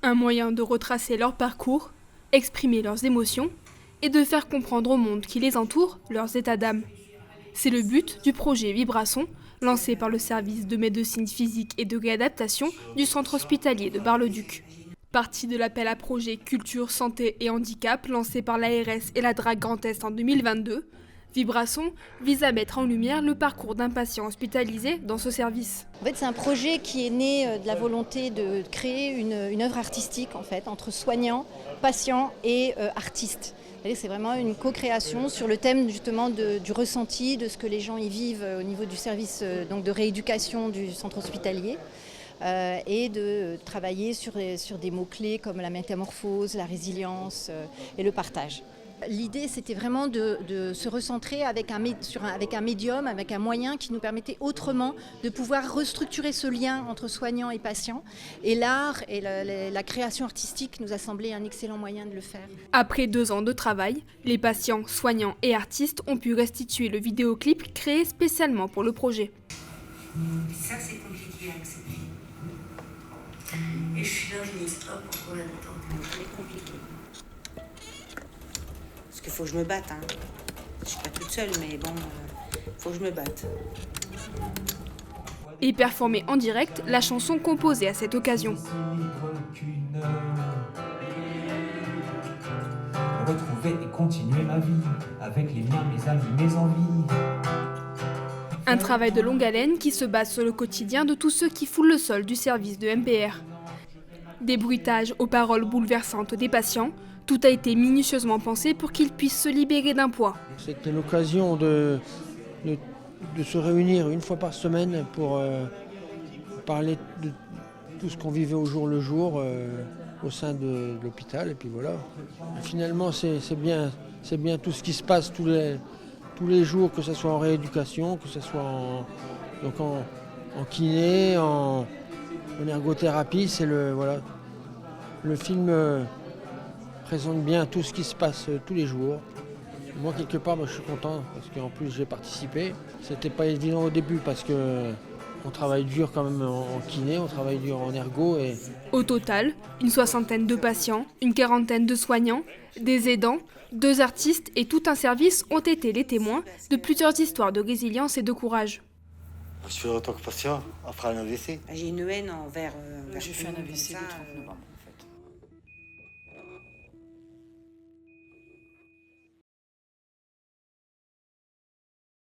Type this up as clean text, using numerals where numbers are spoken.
Un moyen de retracer leur parcours, exprimer leurs émotions et de faire comprendre au monde qui les entoure leurs états d'âme. C'est le but du projet Vibrason, lancé par le service de médecine physique et de réadaptation du centre hospitalier de Bar-le-Duc. Parti de l'appel à projet Culture, Santé et Handicap lancé par l'ARS et la DRAC Grand Est en 2022, Vibrason vise à mettre en lumière le parcours d'un patient hospitalisé dans ce service. En fait, c'est un projet qui est né de la volonté de créer une œuvre artistique en fait, entre soignants, patients et artistes. C'est vraiment une co-création sur le thème justement du ressenti, de ce que les gens y vivent au niveau du service donc de rééducation du centre hospitalier. Et de travailler sur des mots-clés comme la métamorphose, la résilience et le partage. L'idée, c'était vraiment de se recentrer avec un médium, avec un moyen qui nous permettait autrement de pouvoir restructurer ce lien entre soignants et patients. Et l'art et la création artistique nous a semblé un excellent moyen de le faire. Après 2 ans de travail, les patients, soignants et artistes ont pu restituer le vidéoclip créé spécialement pour le projet. Ça, c'est compliqué à accepter. Et je suis là, je me dis stop, pourquoi là-dedans? C'est compliqué. Parce qu'il faut que je me batte. Je suis pas toute seule, mais bon, faut que je me batte. Et performer en direct la chanson composée à cette occasion. Retrouver et continuer ma vie avec les miens, mes amis, mes envies. Un travail de longue haleine qui se base sur le quotidien de tous ceux qui foulent le sol du service de MPR. Des bruitages aux paroles bouleversantes des patients, tout a été minutieusement pensé pour qu'ils puissent se libérer d'un poids. C'était l'occasion de se réunir une fois par semaine pour parler de tout ce qu'on vivait au jour le jour au sein de l'hôpital. Et puis voilà. Finalement, c'est bien tout ce qui se passe tous les jours, que ce soit en rééducation, que ce soit en kiné, en ergothérapie. Le film présente bien tout ce qui se passe tous les jours. Moi, quelque part, je suis content parce qu'en plus, j'ai participé. C'était pas évident au début parce qu'on travaille dur quand même en kiné, on travaille dur en ergo. Au total, une 60aine de patients, une 40aine de soignants, des aidants, 2 artistes et tout un service ont été les témoins de plusieurs histoires de résilience et de courage. Je suis en tant que patient après un AVC. J'ai une haine envers J'ai fait un AVC ça, le 30 novembre.